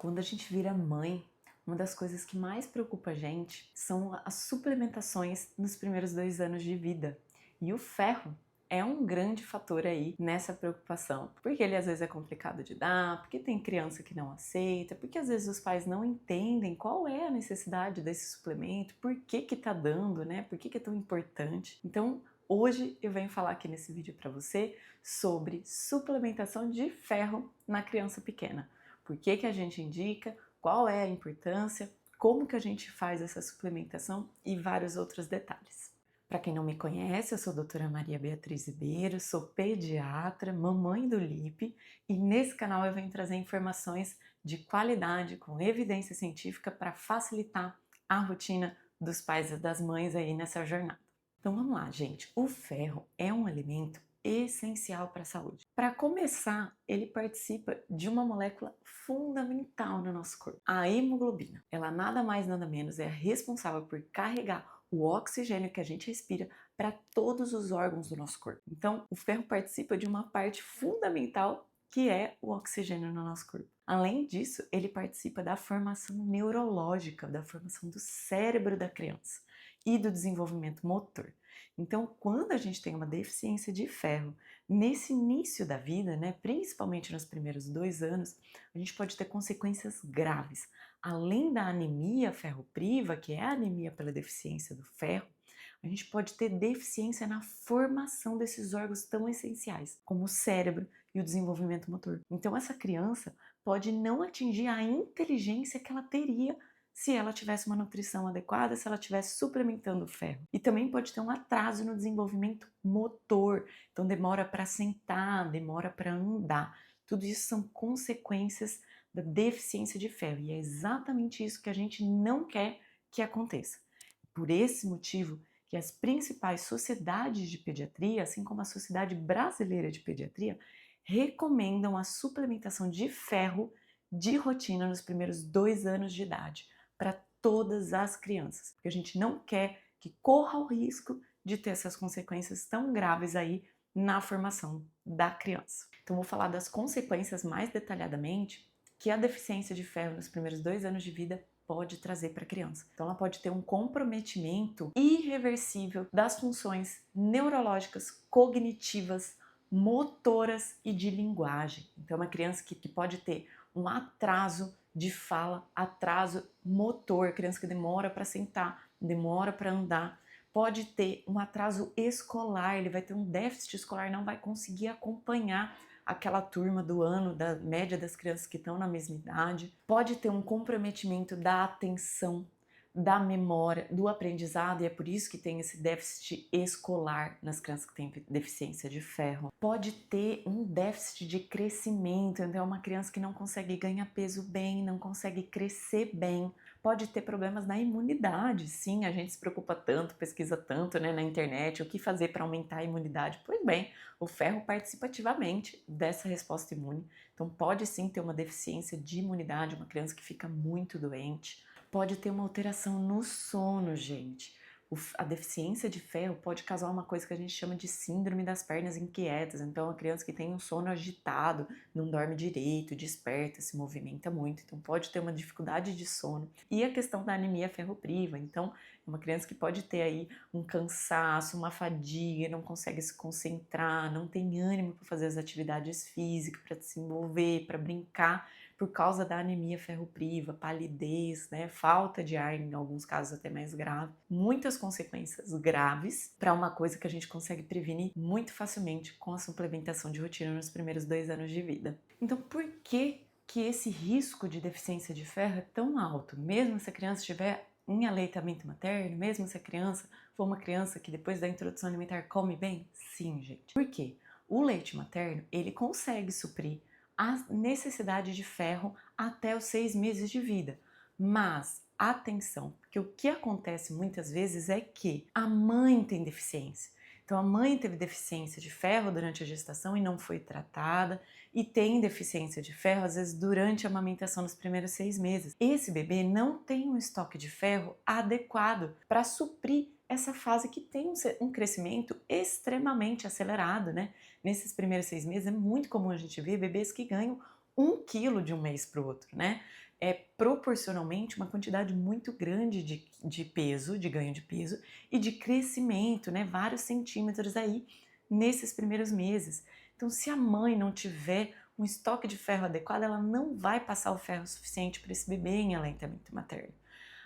Quando a gente vira mãe, uma das coisas que mais preocupa a gente são as suplementações nos primeiros 2 anos de vida. E o ferro é um grande fator aí nessa preocupação, porque ele às vezes é complicado de dar, porque tem criança que não aceita, porque às vezes os pais não entendem qual é a necessidade desse suplemento, por que que tá dando, né? Por que que é tão importante. Então, hoje eu venho falar aqui nesse vídeo para você sobre suplementação de ferro na criança pequena. Por que que a gente indica, qual é a importância, como que a gente faz essa suplementação e vários outros detalhes. Para quem não me conhece, eu sou a doutora Maria Beatriz Ribeiro, sou pediatra, mamãe do Lipe, e nesse canal eu venho trazer informações de qualidade, com evidência científica, para facilitar a rotina dos pais e das mães aí nessa jornada. Então vamos lá, gente. O ferro é um alimento essencial para a saúde. Para começar, ele participa de uma molécula fundamental no nosso corpo, a hemoglobina. Ela nada mais nada menos é a responsável por carregar o oxigênio que a gente respira para todos os órgãos do nosso corpo. Então, o ferro participa de uma parte fundamental que é o oxigênio no nosso corpo. Além disso, ele participa da formação neurológica, da formação do cérebro da criança e do desenvolvimento motor. Então, quando a gente tem uma deficiência de ferro nesse início da vida, né, principalmente nos primeiros 2 anos, a gente pode ter consequências graves. Além da anemia ferropriva, que é a anemia pela deficiência do ferro, a gente pode ter deficiência na formação desses órgãos tão essenciais, como o cérebro e o desenvolvimento motor. Então, essa criança pode não atingir a inteligência que ela teria se ela tivesse uma nutrição adequada, se ela estivesse suplementando ferro. E também pode ter um atraso no desenvolvimento motor, então demora para sentar, demora para andar. Tudo isso são consequências da deficiência de ferro e é exatamente isso que a gente não quer que aconteça. Por esse motivo que as principais sociedades de pediatria, assim como a Sociedade Brasileira de Pediatria, recomendam a suplementação de ferro de rotina nos primeiros 2 anos de idade para todas as crianças, porque a gente não quer que corra o risco de ter essas consequências tão graves aí na formação da criança. Então vou falar das consequências mais detalhadamente que a deficiência de ferro nos primeiros 2 anos de vida pode trazer para a criança. Então ela pode ter um comprometimento irreversível das funções neurológicas, cognitivas, motoras e de linguagem. Então é uma criança que pode ter um atraso de fala, atraso motor, criança que demora para sentar, demora para andar, pode ter um atraso escolar, ele vai ter um déficit escolar, não vai conseguir acompanhar aquela turma do ano, da média das crianças que estão na mesma idade, pode ter um comprometimento da atenção, da memória, do aprendizado, e é por isso que tem esse déficit escolar nas crianças que têm deficiência de ferro. Pode ter um déficit de crescimento, então é uma criança que não consegue ganhar peso bem, não consegue crescer bem. Pode ter problemas na imunidade, sim, a gente se preocupa tanto, pesquisa tanto, né, na internet, o que fazer para aumentar a imunidade. Pois bem, o ferro participa ativamente dessa resposta imune, então pode sim ter uma deficiência de imunidade, uma criança que fica muito doente. Pode ter uma alteração no sono, gente. A deficiência de ferro pode causar uma coisa que a gente chama de síndrome das pernas inquietas. Então, a criança que tem um sono agitado, não dorme direito, desperta, se movimenta muito. Então, pode ter uma dificuldade de sono. E a questão da anemia ferropriva. Então, é uma criança que pode ter aí um cansaço, uma fadiga, não consegue se concentrar, não tem ânimo para fazer as atividades físicas, para se envolver, para brincar, por causa da anemia ferropriva, palidez, né, falta de ar, em alguns casos até mais grave. Muitas consequências graves para uma coisa que a gente consegue prevenir muito facilmente com a suplementação de rotina nos primeiros 2 anos de vida. Então, por que esse risco de deficiência de ferro é tão alto? Mesmo se a criança estiver em aleitamento materno, mesmo se a criança for uma criança que depois da introdução alimentar come bem? Sim, gente. Por quê? O leite materno, ele consegue suprir a necessidade de ferro até os 6 meses de vida. Mas, atenção, porque o que acontece muitas vezes é que a mãe tem deficiência. Então, a mãe teve deficiência de ferro durante a gestação e não foi tratada, e tem deficiência de ferro, às vezes, durante a amamentação nos primeiros 6 meses. Esse bebê não tem um estoque de ferro adequado para suprir essa fase que tem um crescimento extremamente acelerado, né? Nesses primeiros 6 meses é muito comum a gente ver bebês que ganham 1 quilo de um mês para o outro, né? É proporcionalmente uma quantidade muito grande de peso, de ganho de peso e de crescimento, né? Vários centímetros aí nesses primeiros meses. Então, se a mãe não tiver um estoque de ferro adequado, ela não vai passar o ferro suficiente para esse bebê em aleitamento materno.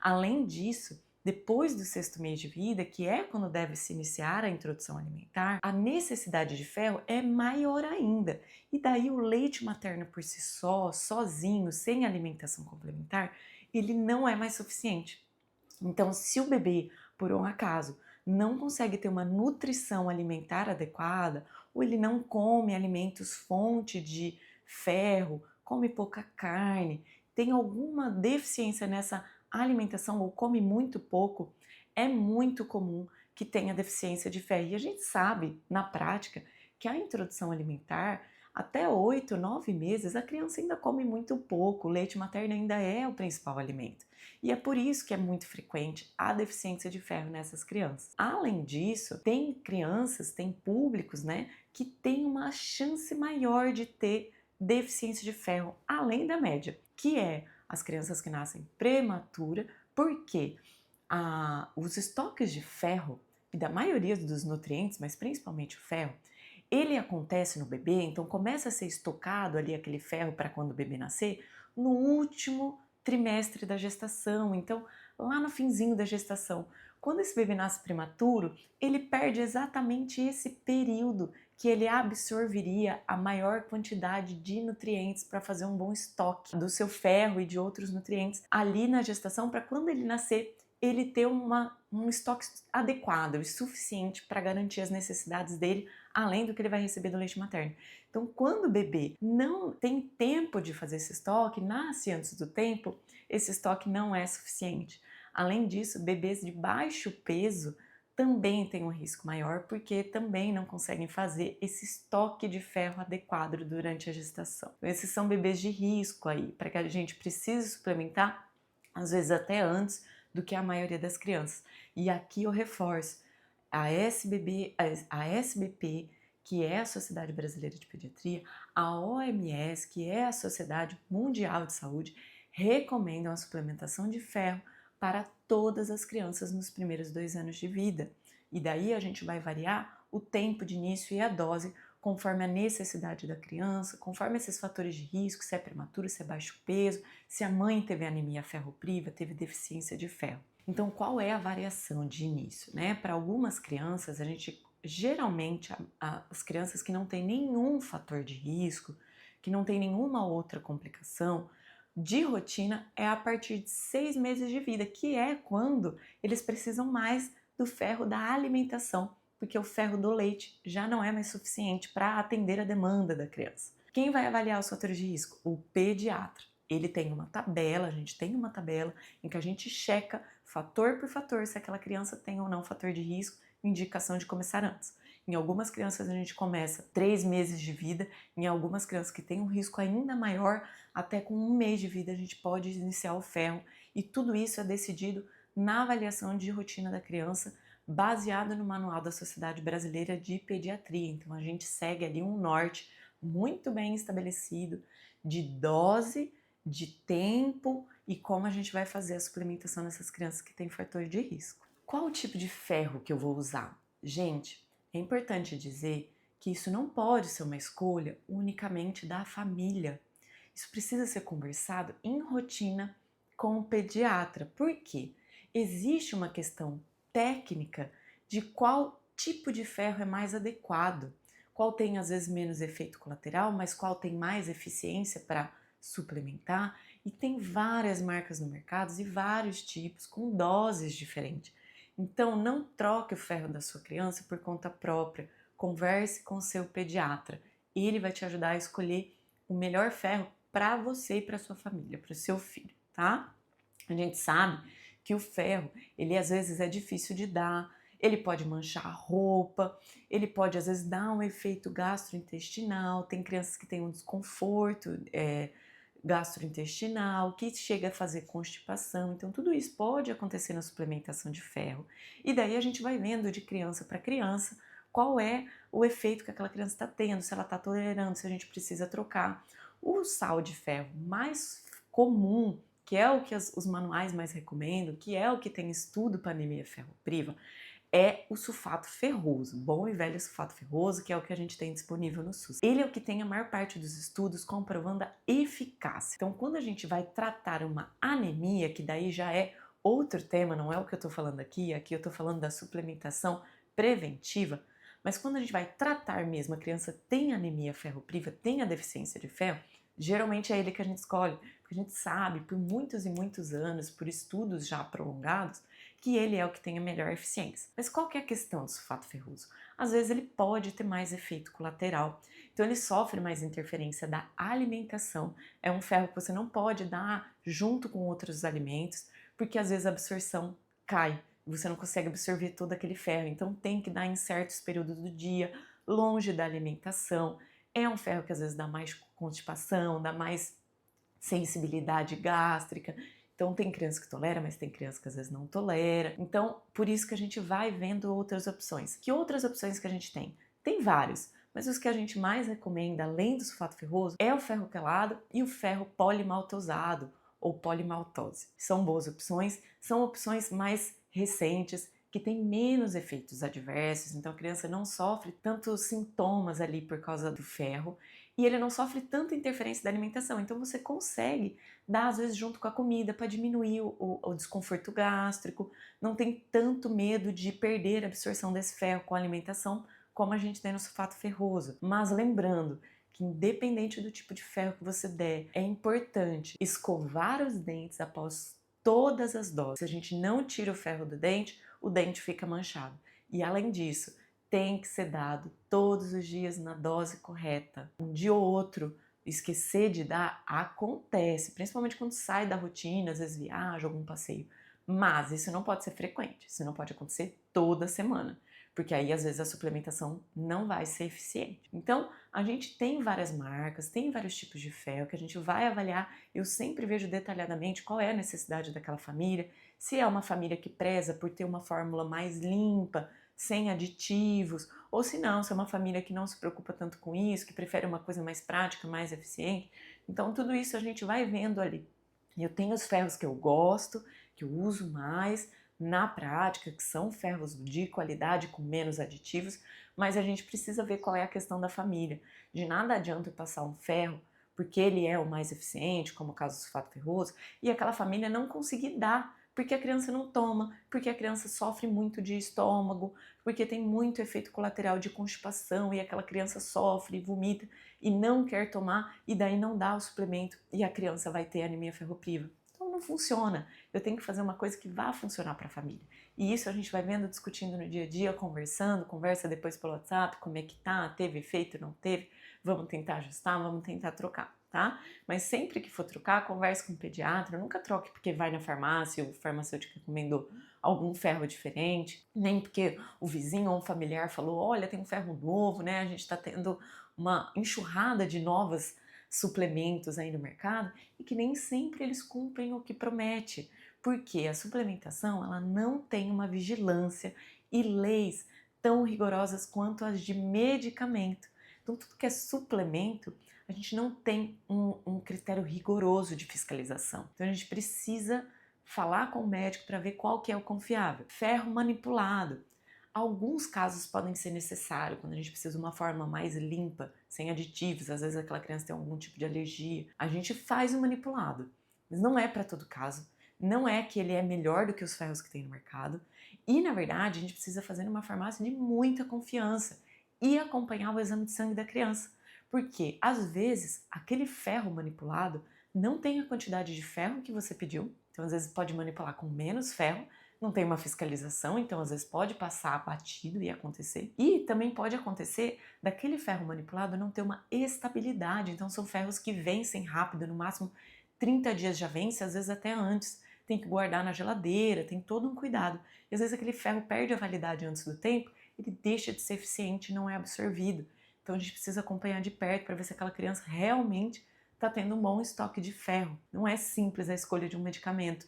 Além disso, depois do 6º mês de vida, que é quando deve se iniciar a introdução alimentar, a necessidade de ferro é maior ainda. E daí o leite materno por si só, sozinho, sem alimentação complementar, ele não é mais suficiente. Então, se o bebê, por um acaso, não consegue ter uma nutrição alimentar adequada, ou ele não come alimentos fonte de ferro, come pouca carne, tem alguma deficiência nessa alimentação ou come muito pouco, é muito comum que tenha deficiência de ferro. E a gente sabe, na prática, que a introdução alimentar, até 8, 9 meses, a criança ainda come muito pouco, o leite materno ainda é o principal alimento. E é por isso que é muito frequente a deficiência de ferro nessas crianças. Além disso, tem crianças, tem públicos, né, que tem uma chance maior de ter deficiência de ferro, além da média, que é as crianças que nascem prematura, porque os estoques de ferro e da maioria dos nutrientes, mas principalmente o ferro, ele acontece no bebê, então começa a ser estocado ali aquele ferro para quando o bebê nascer, no último trimestre da gestação, então lá no finzinho da gestação. Quando esse bebê nasce prematuro, ele perde exatamente esse período que ele absorveria a maior quantidade de nutrientes para fazer um bom estoque do seu ferro e de outros nutrientes ali na gestação, para quando ele nascer, ele ter um estoque adequado e suficiente para garantir as necessidades dele, além do que ele vai receber do leite materno. Então, quando o bebê não tem tempo de fazer esse estoque, nasce antes do tempo, esse estoque não é suficiente. Além disso, bebês de baixo peso também têm um risco maior, porque também não conseguem fazer esse estoque de ferro adequado durante a gestação. Então, esses são bebês de risco aí, para que a gente precise suplementar, às vezes até antes do que a maioria das crianças. E aqui eu reforço, a SBP, que é a Sociedade Brasileira de Pediatria, a OMS, que é a Sociedade Mundial de Saúde, recomendam a suplementação de ferro para todas as crianças nos primeiros 2 anos de vida. E daí a gente vai variar o tempo de início e a dose conforme a necessidade da criança, conforme esses fatores de risco, se é prematuro, se é baixo peso, se a mãe teve anemia ferropriva, teve deficiência de ferro. Então, qual é a variação de início, né? Para algumas crianças, a gente geralmente as crianças que não têm nenhum fator de risco, que não tem nenhuma outra complicação, de rotina é a partir de 6 meses de vida, que é quando eles precisam mais do ferro da alimentação, porque o ferro do leite já não é mais suficiente para atender a demanda da criança. Quem vai avaliar os fatores de risco? O pediatra. Ele tem uma tabela, a gente tem uma tabela em que a gente checa fator por fator se aquela criança tem ou não fator de risco, indicação de começar antes. Em algumas crianças a gente começa 3 meses de vida, em algumas crianças que têm um risco ainda maior, até com 1 mês de vida a gente pode iniciar o ferro, e tudo isso é decidido na avaliação de rotina da criança, baseado no manual da Sociedade Brasileira de Pediatria. Então a gente segue ali um norte muito bem estabelecido de dose, de tempo e como a gente vai fazer a suplementação nessas crianças que têm fator de risco. Qual o tipo de ferro que eu vou usar? Gente, é importante dizer que isso não pode ser uma escolha unicamente da família. Isso precisa ser conversado em rotina com o pediatra. Por quê? Existe uma questão técnica de qual tipo de ferro é mais adequado, qual tem às vezes menos efeito colateral, mas qual tem mais eficiência para suplementar, e tem várias marcas no mercado e vários tipos com doses diferentes. Então não troque o ferro da sua criança por conta própria, converse com o seu pediatra, ele vai te ajudar a escolher o melhor ferro para você e para sua família, para o seu filho, tá? A gente sabe que o ferro, ele às vezes é difícil de dar, ele pode manchar a roupa, ele pode às vezes dar um efeito gastrointestinal, tem crianças que têm um desconforto gastrointestinal, que chega a fazer constipação, então tudo isso pode acontecer na suplementação de ferro. E daí a gente vai vendo de criança para criança qual é o efeito que aquela criança está tendo, se ela está tolerando, se a gente precisa trocar. O sal de ferro mais comum, que é o que os manuais mais recomendam, que é o que tem estudo para anemia ferropriva, é o sulfato ferroso, bom e velho sulfato ferroso, que é o que a gente tem disponível no SUS. Ele é o que tem a maior parte dos estudos comprovando a eficácia. Então, quando a gente vai tratar uma anemia, que daí já é outro tema, não é o que eu estou falando aqui eu estou falando da suplementação preventiva, mas quando a gente vai tratar mesmo, a criança tem anemia ferropriva, tem a deficiência de ferro, geralmente é ele que a gente escolhe, porque a gente sabe por muitos e muitos anos, por estudos já prolongados, que ele é o que tem a melhor eficiência. Mas qual que é a questão do sulfato ferroso? Às vezes ele pode ter mais efeito colateral, então ele sofre mais interferência da alimentação. É um ferro que você não pode dar junto com outros alimentos, porque às vezes a absorção cai, você não consegue absorver todo aquele ferro, então tem que dar em certos períodos do dia, longe da alimentação. É um ferro que às vezes dá mais constipação, dá mais sensibilidade gástrica. Então tem criança que tolera, mas tem criança que às vezes não tolera. Então, por isso que a gente vai vendo outras opções. Que outras opções que a gente tem? Tem vários, mas os que a gente mais recomenda, além do sulfato ferroso, é o ferro quelado e o ferro polimaltosado ou polimaltose. São boas opções, são opções mais recentes, que têm menos efeitos adversos, então a criança não sofre tantos sintomas ali por causa do ferro e ele não sofre tanta interferência da alimentação, então você consegue dar às vezes junto com a comida para diminuir o desconforto gástrico, não tem tanto medo de perder a absorção desse ferro com a alimentação como a gente tem no sulfato ferroso. Mas lembrando que independente do tipo de ferro que você der, é importante escovar os dentes após todas as doses. Se a gente não tira o ferro do dente, o dente fica manchado. E além disso, tem que ser dado todos os dias na dose correta. Um dia ou outro, esquecer de dar acontece, principalmente quando sai da rotina, às vezes viaja, algum passeio. Mas isso não pode ser frequente, isso não pode acontecer toda semana, porque aí às vezes a suplementação não vai ser eficiente. Então, a gente tem várias marcas, tem vários tipos de ferro que a gente vai avaliar. Eu sempre vejo detalhadamente qual é a necessidade daquela família, se é uma família que preza por ter uma fórmula mais limpa, sem aditivos, ou se não, se é uma família que não se preocupa tanto com isso, que prefere uma coisa mais prática, mais eficiente. Então, tudo isso a gente vai vendo ali. Eu tenho os ferros que eu gosto, que eu uso mais na prática, que são ferros de qualidade com menos aditivos, mas a gente precisa ver qual é a questão da família. De nada adianta eu passar um ferro porque ele é o mais eficiente, como o caso do sulfato ferroso, e aquela família não conseguir dar, porque a criança não toma, porque a criança sofre muito de estômago, porque tem muito efeito colateral de constipação e aquela criança sofre, vomita e não quer tomar e daí não dá o suplemento e a criança vai ter anemia ferropriva. Então não funciona. Eu tenho que fazer uma coisa que vá funcionar para a família. E isso a gente vai vendo, discutindo no dia a dia, conversando, conversa depois pelo WhatsApp, como é que tá, teve efeito, não teve, vamos tentar ajustar, vamos tentar trocar, tá? Mas sempre que for trocar, converse com o pediatra, nunca troque porque vai na farmácia, o farmacêutico recomendou algum ferro diferente, nem porque o vizinho ou um familiar falou, olha, tem um ferro novo, né? A gente está tendo uma enxurrada de novos suplementos aí no mercado e que nem sempre eles cumprem o que promete, porque a suplementação ela não tem uma vigilância e leis tão rigorosas quanto as de medicamento. Então tudo que é suplemento, a gente não tem um critério rigoroso de fiscalização. Então a gente precisa falar com o médico para ver qual que é o confiável. Ferro manipulado. Alguns casos podem ser necessários, quando a gente precisa de uma forma mais limpa, sem aditivos, às vezes aquela criança tem algum tipo de alergia. A gente faz o manipulado, mas não é para todo caso. Não é que ele é melhor do que os ferros que tem no mercado. E, na verdade, a gente precisa fazer numa farmácia de muita confiança e acompanhar o exame de sangue da criança. Porque, às vezes, aquele ferro manipulado não tem a quantidade de ferro que você pediu. Então, às vezes, pode manipular com menos ferro, não tem uma fiscalização, então às vezes pode passar batido e acontecer. E também pode acontecer daquele ferro manipulado não ter uma estabilidade, então são ferros que vencem rápido, no máximo 30 dias já vence, às vezes até antes. Tem que guardar na geladeira, tem todo um cuidado. E às vezes aquele ferro perde a validade antes do tempo, ele deixa de ser eficiente e não é absorvido. Então a gente precisa acompanhar de perto para ver se aquela criança realmente está tendo um bom estoque de ferro. Não é simples a escolha de um medicamento.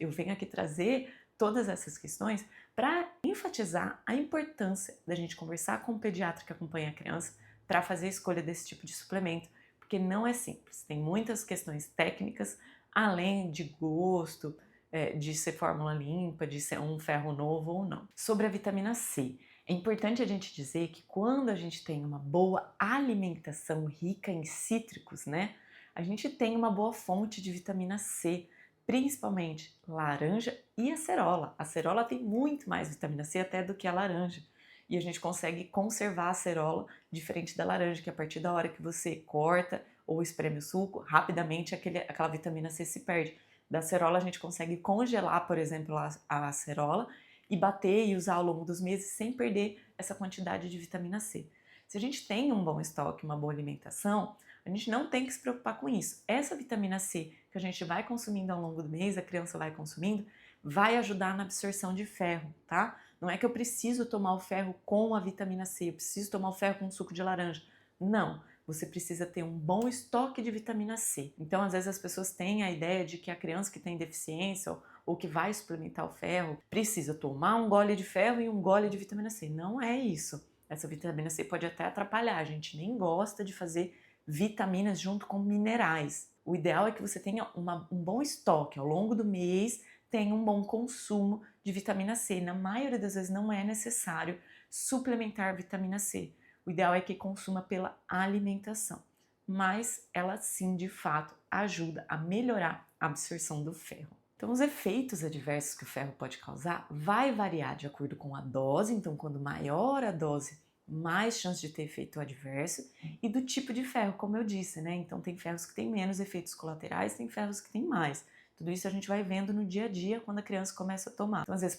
Eu venho aqui trazer todas essas questões para enfatizar a importância da gente conversar com o pediatra que acompanha a criança para fazer a escolha desse tipo de suplemento, porque não é simples. Tem muitas questões técnicas, além de gosto, de ser fórmula limpa, de ser um ferro novo ou não. Sobre a vitamina C, é importante a gente dizer que quando a gente tem uma boa alimentação rica em cítricos, né, a gente tem uma boa fonte de vitamina C, principalmente laranja e acerola. A acerola tem muito mais vitamina C até do que a laranja. E a gente consegue conservar a acerola diferente da laranja, que a partir da hora que você corta ou espreme o suco, rapidamente aquela vitamina C se perde. Da acerola a gente consegue congelar, por exemplo, a acerola e bater e usar ao longo dos meses sem perder essa quantidade de vitamina C. Se a gente tem um bom estoque, uma boa alimentação, a gente não tem que se preocupar com isso. Essa vitamina C que a gente vai consumindo ao longo do mês, a criança vai consumindo, vai ajudar na absorção de ferro, tá? Não é que eu preciso tomar o ferro com a vitamina C, eu preciso tomar o ferro com suco de laranja. Não, você precisa ter um bom estoque de vitamina C. Então, às vezes as pessoas têm a ideia de que a criança que tem deficiência ou que vai suplementar o ferro precisa tomar um gole de ferro e um gole de vitamina C. Não é isso. Essa vitamina C pode até atrapalhar, a gente nem gosta de fazer vitaminas junto com minerais. O ideal é que você tenha um bom estoque ao longo do mês, tenha um bom consumo de vitamina C. Na maioria das vezes não é necessário suplementar vitamina C. O ideal é que consuma pela alimentação, mas ela sim, de fato, ajuda a melhorar a absorção do ferro. Então, os efeitos adversos que o ferro pode causar vai variar de acordo com a dose, então quando maior a dose, mais chance de ter efeito adverso, e do tipo de ferro, como eu disse, né? Então tem ferros que têm menos efeitos colaterais, tem ferros que têm mais. Tudo isso a gente vai vendo no dia a dia quando a criança começa a tomar. Então, às vezes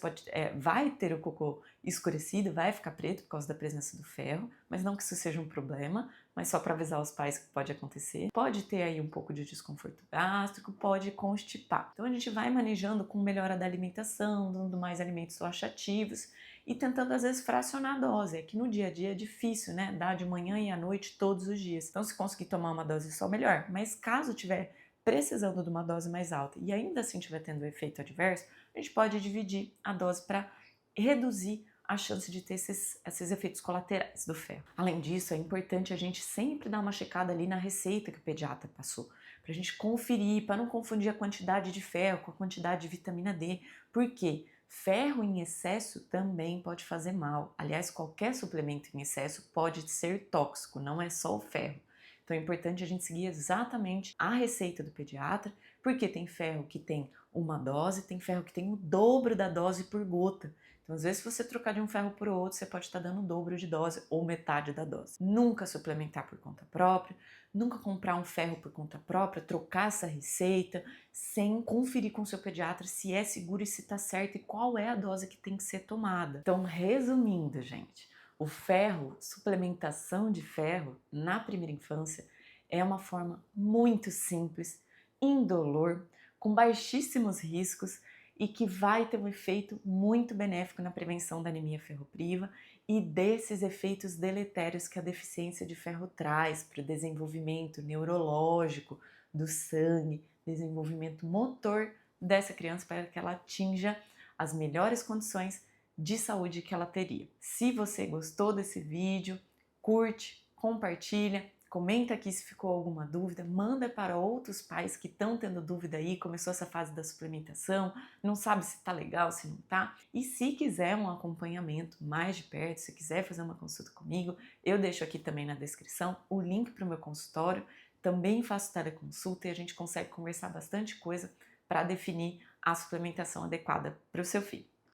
vai ter o cocô escurecido, vai ficar preto por causa da presença do ferro, mas não que isso seja um problema, mas só para avisar os pais que pode acontecer. Pode ter aí um pouco de desconforto gástrico, pode constipar. Então a gente vai manejando com melhora da alimentação, dando mais alimentos laxativos e tentando às vezes fracionar a dose. É que no dia a dia é difícil, né? Dar de manhã e à noite todos os dias. Então se conseguir tomar uma dose só, melhor. Mas caso tiver precisando de uma dose mais alta e ainda assim estiver tendo efeito adverso, a gente pode dividir a dose para reduzir a chance de ter esses efeitos colaterais do ferro. Além disso, é importante a gente sempre dar uma checada ali na receita que o pediatra passou, para a gente conferir, para não confundir a quantidade de ferro com a quantidade de vitamina D, porque ferro em excesso também pode fazer mal. Aliás, qualquer suplemento em excesso pode ser tóxico, não é só o ferro. Então é importante a gente seguir exatamente a receita do pediatra, porque tem ferro que tem uma dose, tem ferro que tem o dobro da dose por gota. Então, às vezes, se você trocar de um ferro por outro, você pode estar dando o dobro de dose ou metade da dose. Nunca suplementar por conta própria, nunca comprar um ferro por conta própria, trocar essa receita sem conferir com o seu pediatra se é seguro e se está certo e qual é a dose que tem que ser tomada. Então, resumindo, gente, o ferro, suplementação de ferro na primeira infância é uma forma muito simples, indolor, com baixíssimos riscos e que vai ter um efeito muito benéfico na prevenção da anemia ferropriva e desses efeitos deletérios que a deficiência de ferro traz para o desenvolvimento neurológico do sangue, desenvolvimento motor dessa criança para que ela atinja as melhores condições de saúde que ela teria. Se você gostou desse vídeo, curte, compartilha, comenta aqui se ficou alguma dúvida, manda para outros pais que estão tendo dúvida aí, começou essa fase da suplementação, não sabe se tá legal, se não tá. E se quiser um acompanhamento mais de perto, se quiser fazer uma consulta comigo, eu deixo aqui também na descrição o link para o meu consultório. Também faço teleconsulta e a gente consegue conversar bastante coisa para definir a suplementação adequada para o seu filho.